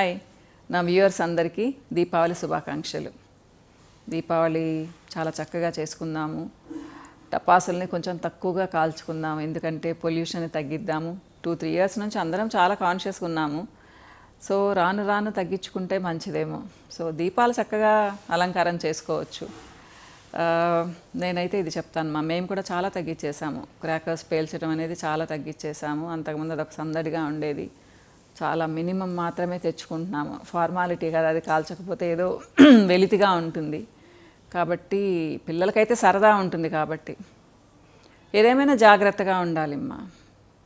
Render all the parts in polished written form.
Hi నా viewers అందరికీ దీపావళి శుభాకాంక్షలు. దీపావళి చాలా చక్కగా చేసుకుందాము. టపాసుల్ని కొంచెం తక్కువగా కాల్చుకుందాము, ఎందుకంటే పొల్యూషన్ని తగ్గిద్దాము. 2-3 ఇయర్స్ నుంచి అందరం చాలా కాన్షియస్గా ఉన్నాము. సో రాను రాను తగ్గించుకుంటే మంచిదేమో. సో దీపాలు చక్కగా అలంకారం చేసుకోవచ్చు. నేనైతే ఇది చెప్తాను, మేము కూడా చాలా తగ్గించేసాము. క్రాకర్స్ పేల్చడం అనేది చాలా తగ్గించేసాము. అంతకుముందు అదొక సందడిగా ఉండేది. చాలా మినిమం మాత్రమే తెచ్చుకుంటున్నాము. ఫార్మాలిటీ కదా, అది కాల్చకపోతే ఏదో వెలితిగా ఉంటుంది. కాబట్టి పిల్లలకైతే సరదా ఉంటుంది. కాబట్టి ఏదేమైనా జాగ్రత్తగా ఉండాలిమ్మా.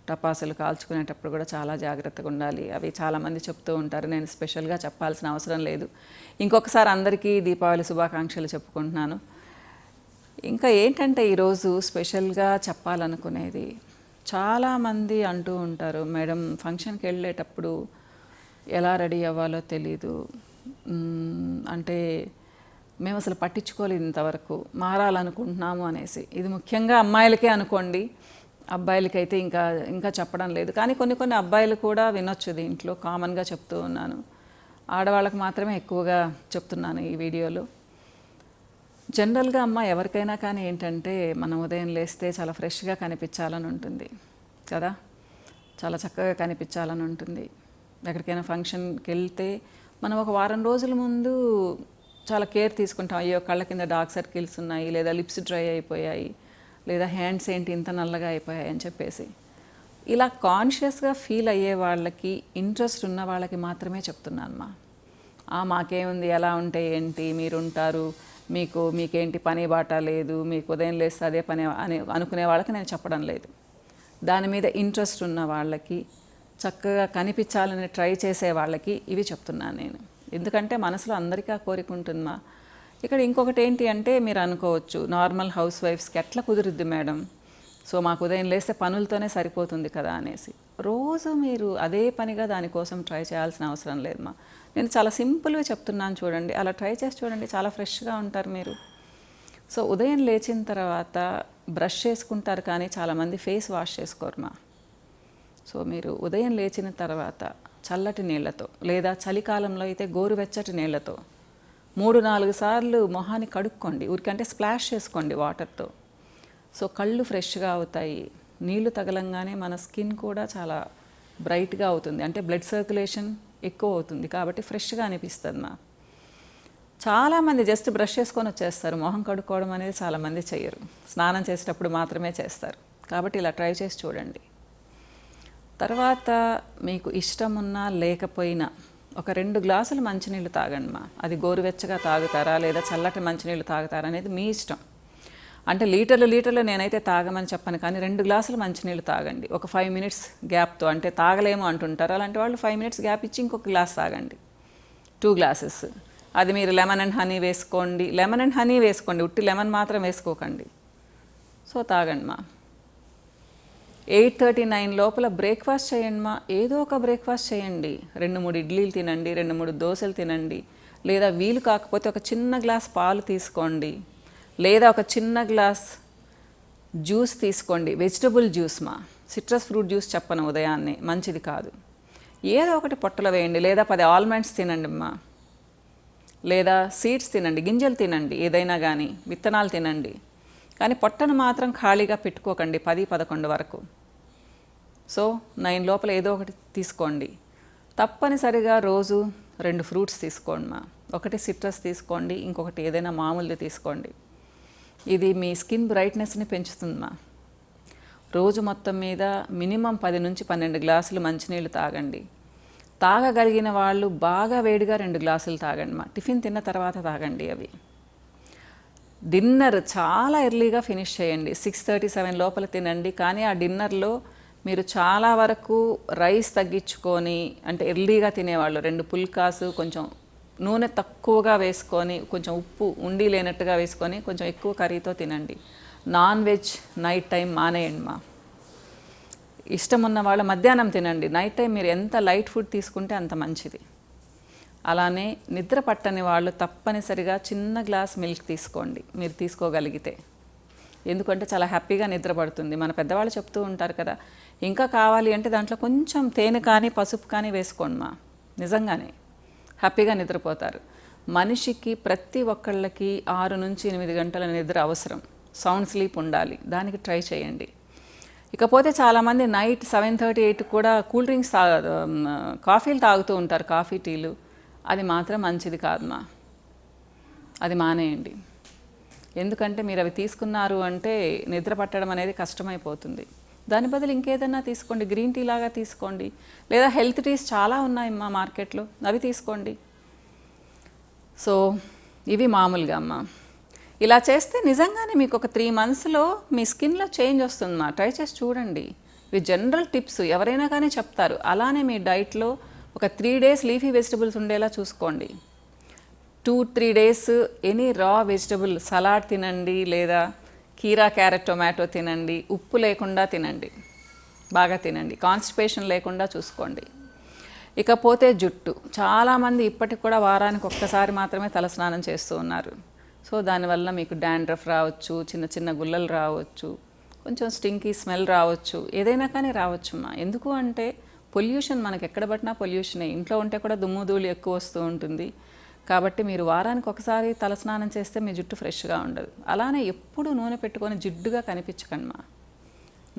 టపాసులు కాల్చుకునేటప్పుడు కూడా చాలా జాగ్రత్తగా ఉండాలి. అవి చాలామంది చెప్తూ ఉంటారు, నేను స్పెషల్గా చెప్పాల్సిన అవసరం లేదు. ఇంకొకసారి అందరికీ దీపావళి శుభాకాంక్షలు చెప్పుకుంటున్నాను. ఇంకా ఏంటంటే ఈరోజు స్పెషల్గా చెప్పాలనుకునేది, చాలామంది అంటూ ఉంటారు, మేడం ఫంక్షన్కి వెళ్ళేటప్పుడు ఎలా రెడీ అవ్వాలో తెలీదు, అంటే మేము అసలు పట్టించుకోలేదు ఇంతవరకు, మారాలనుకుంటున్నాము అనేసి. ఇది ముఖ్యంగా అమ్మాయిలకే అనుకోండి, అబ్బాయిలకైతే ఇంకా చెప్పడం లేదు. కానీ కొన్ని అబ్బాయిలు కూడా వినొచ్చు, దీంట్లో కామన్గా చెప్తూ ఉన్నాను. ఆడవాళ్ళకి మాత్రమే ఎక్కువగా చెప్తున్నాను ఈ వీడియోలో. జనరల్గా అమ్మ ఎవరికైనా కానీ ఏంటంటే, మనం ఉదయం లేస్తే చాలా ఫ్రెష్గా కనిపించాలని ఉంటుంది కదా, చాలా చక్కగా కనిపించాలని ఉంటుంది. ఎక్కడికైనా ఫంక్షన్కి వెళ్తే మనం ఒక వారం రోజుల ముందు చాలా కేర్ తీసుకుంటాం. అయ్యో కళ్ళ కింద డార్క్ సర్కిల్స్ ఉన్నాయి, లేదా లిప్స్ డ్రై అయిపోయాయి, లేదా హ్యాండ్స్ ఏంటి ఇంత నల్లగా అయిపోయాయి అని చెప్పేసి. ఇలా కాన్షియస్గా ఫీల్ అయ్యే వాళ్ళకి, ఇంట్రెస్ట్ ఉన్న వాళ్ళకి మాత్రమే చెప్తున్నానమ్మా. మాకేముంది, ఎలా ఉంటే ఏంటి, మీరుంటారు, మీకేంటి పని బాట లేదు, మీకు ఉదయం లేస్తే అదే పని అని అనుకునే వాళ్ళకి నేను చెప్పడం లేదు. దాని మీద ఇంట్రెస్ట్ ఉన్న వాళ్ళకి, చక్కగా కనిపించాలని ట్రై చేసే వాళ్ళకి ఇవి చెప్తున్నాను నేను. ఎందుకంటే మనసులో అందరికీ ఆ కోరిక ఉంటుందమ్మా. ఇక్కడ ఇంకొకటి ఏంటి అంటే, మీరు అనుకోవచ్చు, నార్మల్ హౌస్ వైఫ్స్కి ఎట్లా కుదురుద్ది మేడం, సో మాకు ఉదయం లేస్తే పనులతోనే సరిపోతుంది కదా అనేసి. రోజు మీరు అదే పనిగా దానికోసం ట్రై చేయాల్సిన అవసరం లేదమ్మా. నేను చాలా సింపుల్గా చెప్తున్నాను చూడండి, అలా ట్రై చేసి చూడండి, చాలా ఫ్రెష్గా ఉంటారు మీరు. సో ఉదయం లేచిన తర్వాత బ్రష్ చేసుకుంటారు, కానీ చాలామంది ఫేస్ వాష్ చేసుకోరుమా. సో మీరు ఉదయం లేచిన తర్వాత చల్లటి నీళ్ళతో, లేదా చలికాలంలో అయితే గోరువెచ్చటి నీళ్ళతో 3-4 సార్లు మొహాన్ని కడుక్కోండి. ఊరికంటే స్ప్లాష్ చేసుకోండి వాటర్తో. సో కళ్ళు ఫ్రెష్గా అవుతాయి. నీళ్లు తగలంగానే మన స్కిన్ కూడా చాలా బ్రైట్గా అవుతుంది, అంటే బ్లడ్ సర్క్యులేషన్ ఎక్కువ అవుతుంది, కాబట్టి ఫ్రెష్గా అనిపిస్తుంది మా. చాలామంది జస్ట్ బ్రష్ చేసుకొని వచ్చేస్తారు, మొహం కడుక్కోవడం అనేది చాలామంది చేయరు, స్నానం చేసేటప్పుడు మాత్రమే చేస్తారు. కాబట్టి ఇలా ట్రై చేసి చూడండి. తర్వాత మీకు ఇష్టం ఉన్నా లేకపోయినా ఒక 2 గ్లాసులు మంచినీళ్ళు తాగండి మా. అది గోరువెచ్చగా తాగుతారా, లేదా చల్లటి మంచినీళ్ళు తాగుతారా అనేది మీ ఇష్టం. అంటే లీటర్లు నేనైతే తాగమని చెప్పను, కానీ 2 గ్లాసులు మంచినీళ్ళు తాగండి. ఒక 5 మినిట్స్ గ్యాప్తో, అంటే తాగలేము అంటుంటారు, అలాంటి వాళ్ళు 5 మినిట్స్ గ్యాప్ ఇచ్చి ఇంకొక గ్లాస్ తాగండి. 2 గ్లాసెస్. అది మీరు లెమన్ అండ్ హనీ వేసుకోండి. లెమన్ అండ్ హనీ వేసుకోండి, ఉట్టి లెమన్ మాత్రం వేసుకోకండి. సో తాగండి మా. 8:39 లోపల బ్రేక్ఫాస్ట్ చేయండి మా. ఏదో ఒక బ్రేక్ఫాస్ట్ చేయండి. 2-3 ఇడ్లీలు తినండి, 2-3 దోశలు తినండి, లేదా వీలు కాకపోతే ఒక చిన్న గ్లాస్ పాలు తీసుకోండి, లేదా ఒక చిన్న గ్లాస్ జ్యూస్ తీసుకోండి. వెజిటబుల్ జ్యూస్ మా, సిట్రస్ ఫ్రూట్ జ్యూస్ చెప్పను, ఉదయాన్నే మంచిది కాదు. ఏదో ఒకటి పొట్టలో వేయండి, లేదా 10 ఆల్మండ్స్ తినండి అమ్మా, లేదా సీడ్స్ తినండి, గింజలు తినండి, ఏదైనా కానీ విత్తనాలు తినండి. కానీ పొట్టను మాత్రం ఖాళీగా పెట్టుకోకండి 10-11 వరకు. సో 9 లోపల ఏదో ఒకటి తీసుకోండి. తప్పనిసరిగా రోజు 2 ఫ్రూట్స్ తీసుకోండి మా. ఒకటి సిట్రస్ తీసుకోండి, ఇంకొకటి ఏదైనా మామూలుది తీసుకోండి. ఇది మీ స్కిన్ బ్రైట్నెస్ని పెంచుతుందమ్మా. రోజు మొత్తం మీద మినిమం 10-12 గ్లాసులు మంచినీళ్ళు తాగండి. తాగగలిగిన వాళ్ళు బాగా వేడిగా 2 గ్లాసులు తాగండి మా. టిఫిన్ తిన్న తర్వాత తాగండి అవి. డిన్నర్ చాలా ఎర్లీగా ఫినిష్ చేయండి, 6:37 లోపల తినండి. కానీ ఆ డిన్నర్లో మీరు చాలా వరకు రైస్ తగ్గించుకొని, అంటే ఎర్లీగా తినేవాళ్ళు 2 పుల్కాసు, కొంచెం నూనె తక్కువగా వేసుకొని, కొంచెం ఉప్పు ఉండి లేనట్టుగా వేసుకొని, కొంచెం ఎక్కువ కర్రీతో తినండి. నాన్ వెజ్ నైట్ టైం మానేయండి మా. ఇష్టం ఉన్న వాళ్ళు మధ్యాహ్నం తినండి. నైట్ టైం మీరు ఎంత లైట్ ఫుడ్ తీసుకుంటే అంత మంచిది. అలానే నిద్ర పట్టని వాళ్ళు తప్పనిసరిగా చిన్న గ్లాస్ మిల్క్ తీసుకోండి, మీరు తీసుకోగలిగితే. ఎందుకంటే చాలా హ్యాపీగా నిద్ర పడుతుంది. మన పెద్దవాళ్ళు చెప్తూ ఉంటారు కదా, ఇంకా కావాలి అంటే దాంట్లో కొంచెం తేనె కానీ పసుపు కానీ వేసుకోండి మా. నిజంగానే హ్యాపీగా నిద్రపోతారు. మనిషికి ప్రతి ఒక్కళ్ళకి 6 నుంచి 8 గంటల నిద్ర అవసరం. సౌండ్ స్లీప్ ఉండాలి. దానికి ట్రై చేయండి. ఇకపోతే చాలామంది నైట్ 7:30, 8 కూడా కూల్ డ్రింక్స్ కాఫీలు తాగుతూ ఉంటారు, కాఫీ టీలు. అది మాత్రం మంచిది కాదమ్మా, అది మానేయండి. ఎందుకంటే మీరు అవి తీసుకున్నారు అంటే నిద్ర పట్టడం అనేది కష్టమైపోతుంది. దాని బదులు ఇంకేదన్నా తీసుకోండి, గ్రీన్ టీ లాగా తీసుకోండి, లేదా హెల్త్ టీస్ చాలా ఉన్నాయమ్మా మార్కెట్లో, అవి తీసుకోండి. సో ఇవి మామూలుగా అమ్మా. ఇలా చేస్తే నిజంగానే మీకు ఒక 3 monthsలో మీ స్కిన్లో చేంజ్ వస్తుందమ్మా. ట్రై చేసి చూడండి. ఇవి జనరల్ టిప్స్, ఎవరైనా కానీ చెప్తారు. అలానే మీ డైట్లో ఒక 3 days లీఫీ వెజిటబుల్స్ ఉండేలా చూసుకోండి. 2-3 days ఎనీ రా వెజిటబుల్ సలాడ్ తినండి, లేదా కీరా, క్యారెట్, టొమాటో తినండి. ఉప్పు లేకుండా తినండి, బాగా తినండి. కాన్స్టిపేషన్ లేకుండా చూసుకోండి. ఇకపోతే జుట్టు, చాలామంది ఇప్పటికి కూడా వారానికి ఒక్కసారి మాత్రమే తలస్నానం చేస్తూ ఉన్నారు. సో దానివల్ల మీకు డాండ్రఫ్ రావచ్చు, చిన్న చిన్న గుల్లలు రావచ్చు, కొంచెం స్టింకీ స్మెల్ రావచ్చు, ఏదైనా కానీ రావచ్చుమ్మా. ఎందుకు అంటే పొల్యూషన్, మనకి ఎక్కడ పట్టినా పొల్యూషనే. ఇంట్లో ఉంటే కూడా దుమ్ము ధూళి ఎక్కువ వస్తూ ఉంటుంది. కాబట్టి మీరు వారానికి ఒకసారి తలస్నానం చేస్తే మీ జుట్టు ఫ్రెష్గా ఉండదు. అలానే ఎప్పుడు నూనె పెట్టుకొని జిడ్డుగా కనిపించకండి మా.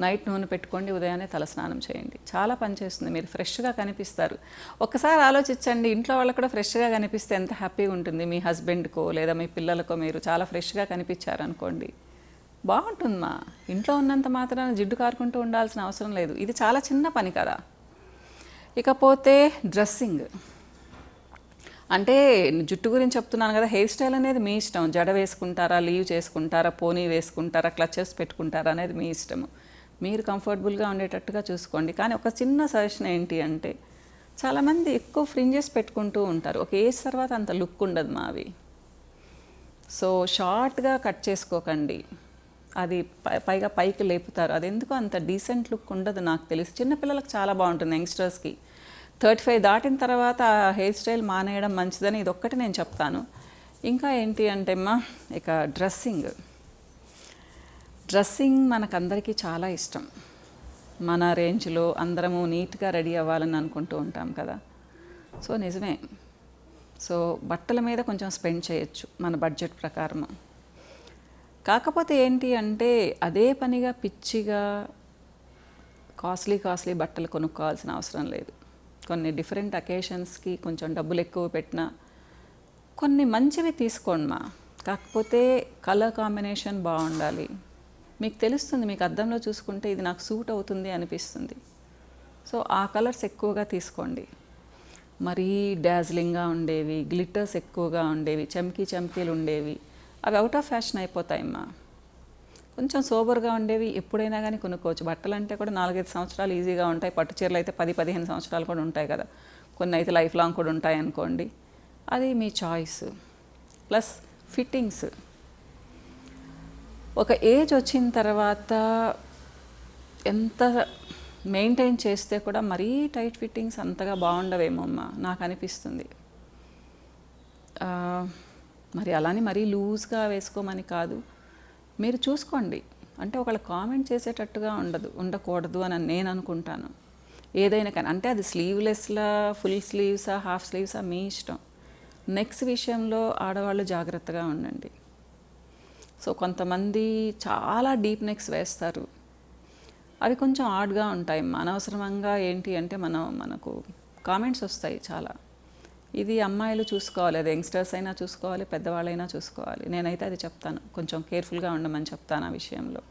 నైట్ నూనె పెట్టుకోండి, ఉదయాన్నే తలస్నానం చేయండి. చాలా పనిచేస్తుంది, మీరు ఫ్రెష్గా కనిపిస్తారు. ఒక్కసారి ఆలోచించండి, ఇంట్లో వాళ్ళకు కూడా ఫ్రెష్గా కనిపిస్తే ఎంత హ్యాపీగా ఉంటుంది. మీ హస్బెండ్కో లేదా మీ పిల్లలకో మీరు చాలా ఫ్రెష్గా కనిపించారనుకోండి, బాగుంటుందమ్మా. ఇంట్లో ఉన్నంత మాత్రాన జిడ్డు కారుకుంటూ ఉండాల్సిన అవసరం లేదు. ఇది చాలా చిన్న పని కదా. ఇకపోతే డ్రెస్సింగ్ అంటే జుట్టు గురించి చెప్తున్నాను కదా. హెయిర్ స్టైల్ అనేది మీ ఇష్టం. జడ వేసుకుంటారా, లీవ్ చేసుకుంటారా, పోనీ వేసుకుంటారా, క్లచెస్ పెట్టుకుంటారా అనేది మీ ఇష్టము. మీరు కంఫర్టబుల్గా ఉండేటట్టుగా చూసుకోండి. కానీ ఒక చిన్న సజెషన్ ఏంటి అంటే, చాలామంది ఎక్కువ ఫ్రింజెస్ పెట్టుకుంటూ ఉంటారు. ఒక ఏజ్ తర్వాత అంత లుక్ ఉండదు మావి. సో షార్ట్గా కట్ చేసుకోకండి, అది పైగా పైకి లేపుతారు. అది ఎందుకు అంత డీసెంట్ లుక్ ఉండదు నాకు తెలిసి. చిన్నపిల్లలకు చాలా బాగుంటుంది, యంగ్స్టర్స్కి. 35 దాటిన తర్వాత హెయిర్ స్టైల్ మానేయడం మంచిదని ఇదొక్కటి నేను చెప్తాను. ఇంకా ఏంటి అంటే అమ్మా, ఇక డ్రెస్సింగ్ మనకందరికీ చాలా ఇష్టం. మన రేంజ్లో అందరము నీట్గా రెడీ అవ్వాలని అనుకుంటూ ఉంటాం కదా. సో నిజమే. సో బట్టల మీద కొంచెం స్పెండ్ చేయొచ్చు మన బడ్జెట్ ప్రకారము. కాకపోతే ఏంటి అంటే అదే పనిగా పిచ్చిగా కాస్ట్లీ బట్టలు కొనుక్కోవాల్సిన అవసరం లేదు. కొన్ని డిఫరెంట్ అకేషన్స్కి కొంచెం డబ్బులు ఎక్కువ పెట్టినా కొన్ని మంచివి తీసుకోండి మా. కాకపోతే కలర్ కాంబినేషన్ బాగుండాలి. మీకు తెలుస్తుంది, మీకు అద్దంలో చూసుకుంటే ఇది నాకు సూట్ అవుతుంది అనిపిస్తుంది. సో ఆ కలర్స్ ఎక్కువగా తీసుకోండి. మరీ డాజ్లింగ్గా ఉండేవి, గ్లిటర్స్ ఎక్కువగా ఉండేవి, చమ్కీలు ఉండేవి, అవి అవుట్ ఆఫ్ ఫ్యాషన్ అయిపోతాయమ్మా. కొంచెం సోబర్గా ఉండేవి ఎప్పుడైనా కానీ కొనుక్కోవచ్చు. బట్టలు అంటే కూడా 4-5 సంవత్సరాలు ఈజీగా ఉంటాయి. పట్టు చీరలు అయితే 10-15 సంవత్సరాలు కూడా ఉంటాయి కదా. కొన్ని అయితే లైఫ్ లాంగ్ కూడా ఉంటాయి అనుకోండి. అది మీ చాయిస్. ప్లస్ ఫిట్టింగ్స్, ఒక ఏజ్ వచ్చిన తర్వాత ఎంత మెయింటైన్ చేస్తే కూడా మరీ టైట్ ఫిట్టింగ్స్ అంతగా బాగుండవేమో అమ్మా నాకు అనిపిస్తుంది. మరి అలానే మరీ లూజ్గా వేసుకోమని కాదు, మీరు చూసుకోండి. అంటే ఒకళ్ళు కామెంట్ చేసేటట్టుగా ఉండకూడదు అని నేను అనుకుంటాను. ఏదైనా కానీ అంటే అది స్లీవ్లెస్లా, ఫుల్ స్లీవ్సా, హాఫ్ స్లీవ్సా మీ ఇష్టం. నెక్స్ట్ విషయంలో ఆడవాళ్ళు జాగ్రత్తగా ఉండండి. సో కొంతమంది చాలా డీప్ నెక్స్ వేస్తారు, అవి కొంచెం ఆడ్గా ఉంటాయి. అనవసరంగా ఏంటి అంటే మనకు కామెంట్స్ వస్తాయి చాలా. ఇది అమ్మాయిలు చూసుకోవాలి, అది యంగ్స్టర్స్ అయినా చూసుకోవాలి, పెద్దవాళ్ళైనా చూసుకోవాలి. నేనైతే అది చెప్తాను, కొంచెం కేర్ఫుల్గా ఉండమని చెప్తాను ఆ విషయంలో.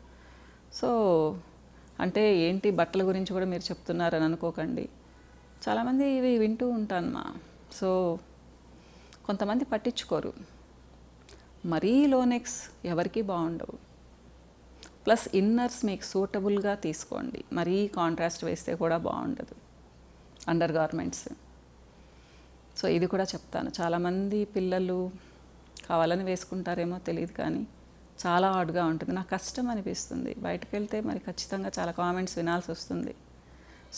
సో అంటే ఏంటి బట్టల గురించి కూడా మీరు చెప్తున్నారని అనుకోకండి. చాలామంది ఇవి వింటూ ఉంటాను మా. సో కొంతమంది పట్టించుకోరు. మరీ లో నెక్స్ ఎవరికీ బాగుండవు. ప్లస్ ఇన్నర్స్ మీకు సూటబుల్గా తీసుకోండి. మరీ కాంట్రాస్ట్ వేస్తే కూడా బాగుండదు, అండర్ గార్మెంట్స్. సో ఇది కూడా చెప్తాను. చాలామంది పిల్లలు కావాలని వేసుకుంటారేమో తెలియదు, కానీ చాలా ఆడ్గా ఉంటుంది. నాకు కష్టం అనిపిస్తుంది. బయటకు వెళ్తే మరి ఖచ్చితంగా చాలా కామెంట్స్ వినాల్సి వస్తుంది.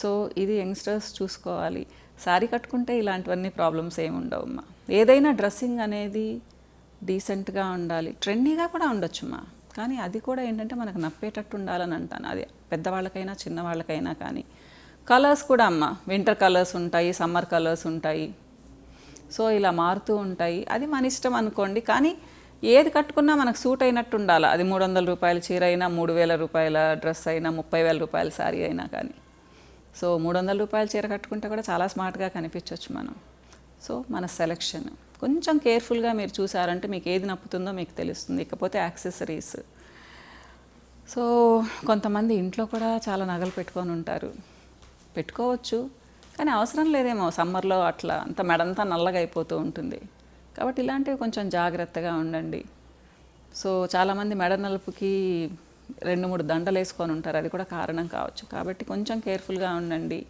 సో ఇది యంగ్స్టర్స్ చూసుకోవాలి. శారీ కట్టుకుంటే ఇలాంటివన్నీ ప్రాబ్లమ్స్ ఏమి ఉండవమ్మా. ఏదైనా డ్రెస్సింగ్ అనేది డీసెంట్గా ఉండాలి, ట్రెండీగా కూడా ఉండొచ్చుమ్మా. కానీ అది కూడా ఏంటంటే మనకు నప్పేటట్టు ఉండాలని అంటాను. అది పెద్దవాళ్ళకైనా చిన్నవాళ్ళకైనా. కానీ కలర్స్ కూడా అమ్మ, వింటర్ కలర్స్ ఉంటాయి, సమ్మర్ కలర్స్ ఉంటాయి. సో ఇలా మారుతూ ఉంటాయి. అది మన ఇష్టం అనుకోండి. కానీ ఏది కట్టుకున్నా మనకు సూట్ అయినట్టు ఉండాలి. అది 300 రూపాయల చీర అయినా, 3000 రూపాయల డ్రెస్ అయినా, 30,000 రూపాయల శారీ అయినా కానీ. సో 300 రూపాయల చీర కట్టుకుంటే కూడా చాలా స్మార్ట్గా కనిపించవచ్చు మనం. సో మన సెలెక్షన్ కొంచెం కేర్ఫుల్గా మీరు చూసారంటే మీకు ఏది నప్పుతుందో మీకు తెలుస్తుంది. ఇకపోతే యాక్సెసరీస్. సో కొంతమంది ఇంట్లో కూడా చాలా నగలు పెట్టుకొని ఉంటారు. పెట్టుకోవచ్చు, కానీ అవసరం లేదేమో. సమ్మర్లో అట్లా అంత మెడంతా నల్లగా అయిపోతూ ఉంటుంది. కాబట్టి ఇలాంటివి కొంచెం జాగ్రత్తగా ఉండండి. సో చాలామంది మెడ నలుపుకి 2-3 దండలు వేసుకొని ఉంటారు. అది కూడా కారణం కావచ్చు. కాబట్టి కొంచెం కేర్ఫుల్గా ఉండండి.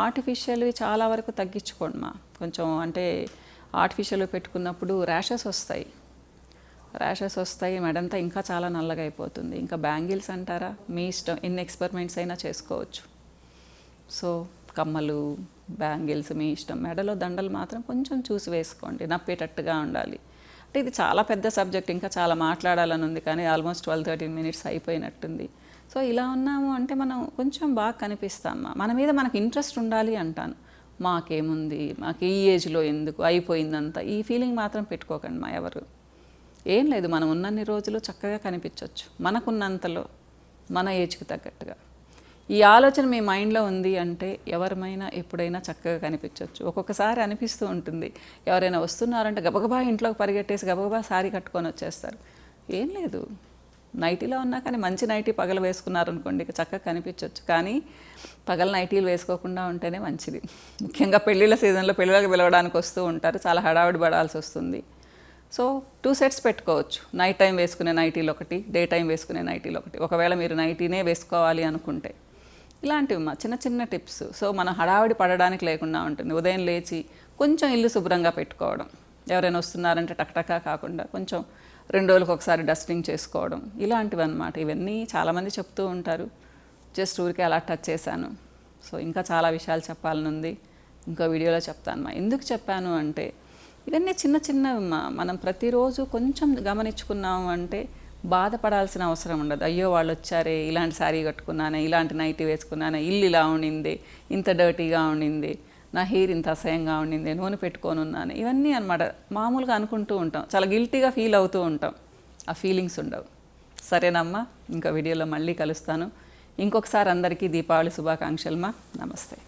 ఆర్టిఫిషియల్వి చాలా వరకు తగ్గించుకోండి కొంచెం. అంటే ఆర్టిఫిషియల్ పెట్టుకున్నప్పుడు ర్యాషెస్ వస్తాయి, మెడంతా ఇంకా చాలా నల్లగా అయిపోతుంది. ఇంకా బ్యాంగిల్స్ అంటారా, మీ ఇష్టం, ఎన్ని ఎక్స్పెరిమెంట్స్ అయినా చేసుకోవచ్చు. సో కమ్మలు, బ్యాంగిల్స్ మీ ఇష్టం. మెడలో దండలు మాత్రం కొంచెం చూసి వేసుకోండి, నప్పేటట్టుగా ఉండాలి. అంటే ఇది చాలా పెద్ద సబ్జెక్ట్, ఇంకా చాలా మాట్లాడాలని ఉంది, కానీ ఆల్మోస్ట్ 12-13 మినిట్స్ అయిపోయినట్టుంది. సో ఇలా ఉన్నాము అంటే మనం కొంచెం బాగా కనిపిస్తాం. మన మీద మనకు ఇంట్రెస్ట్ ఉండాలి అంటాను. మాకేముంది, మాకు ఈ ఏజ్లో ఎందుకు, అయిపోయిందంత, ఈ ఫీలింగ్ మాత్రం పెట్టుకోకండి ఎవరు. ఏం లేదు, మనం ఉన్నన్ని రోజులు చక్కగా కనిపించవచ్చు మనకున్నంతలో, మన ఏజ్కి తగ్గట్టుగా. ఈ ఆలోచన మీ మైండ్లో ఉంది అంటే ఎవరిమైనా ఎప్పుడైనా చక్కగా కనిపించవచ్చు. ఒక్కొక్కసారి అనిపిస్తూ ఉంటుంది, ఎవరైనా వస్తున్నారంటే గబగబా ఇంట్లోకి పరిగెట్టేసి గబగబా సారీ కట్టుకొని వచ్చేస్తారు. ఏం లేదు, నైటీలో ఉన్నా కానీ మంచి నైటీ పగలు వేసుకున్నారనుకోండి ఇక చక్కగా కనిపించవచ్చు. కానీ పగల నైటీలు వేసుకోకుండా ఉంటేనే మంచిది. ముఖ్యంగా పెళ్ళిళ్ళ సీజన్లో పెళ్ళిళ్ళకి పిలవడానికి వస్తూ ఉంటారు, చాలా హడావిడి పడాల్సి వస్తుంది. సో 2 సెట్స్ పెట్టుకోవచ్చు. నైట్ టైం వేసుకునే నైటీలు ఒకటి, డే టైం వేసుకునే నైటీలు ఒకటి. ఒకవేళ మీరు నైటీనే వేసుకోవాలి అనుకుంటే ఇలాంటివి చిన్న చిన్న టిప్స్. సో మనం హడావిడి పడడానికి లేకుండా ఉంటుంది. ఉదయం లేచి కొంచెం ఇల్లు శుభ్రంగా పెట్టుకోవడం, ఎవరైనా వస్తున్నారంటే టక్టకా కాకుండా కొంచెం 2 రోజులకు ఒకసారి డస్టింగ్ చేసుకోవడం, ఇలాంటివి అన్నమాట. ఇవన్నీ చాలామంది చెప్తూ ఉంటారు, జస్ట్ ఊరికే అలా టచ్ చేశాను. సో ఇంకా చాలా విషయాలు చెప్పాలని ఉంది, ఇంకో వీడియోలో చెప్తాను. ఎందుకు చెప్పాను అంటే ఇవన్నీ చిన్న చిన్నవి మనం ప్రతిరోజు కొంచెం గమనించుకున్నాము అంటే బాధపడాల్సిన అవసరం ఉండదు. అయ్యో వాళ్ళు వచ్చారే, ఇలాంటి శారీ కట్టుకున్నానే, ఇలాంటి నైటీ వేసుకున్నానే, ఇల్లు ఇలా ఉండింది, ఇంత డర్టీగా ఉండింది, నా హెయిర్ ఇంత అసహ్యంగా ఉండింది, నూనె పెట్టుకొని ఉన్నాను, ఇవన్నీ అన్నమాట మామూలుగా అనుకుంటూ ఉంటాం, చాలా గిల్టీగా ఫీల్ అవుతూ ఉంటాం. ఆ ఫీలింగ్స్ ఉండవు. సరేనమ్మా, ఇంకో వీడియోలో మళ్ళీ కలుస్తాను. ఇంకొకసారి అందరికీ దీపావళి శుభాకాంక్షలు. నమస్తే.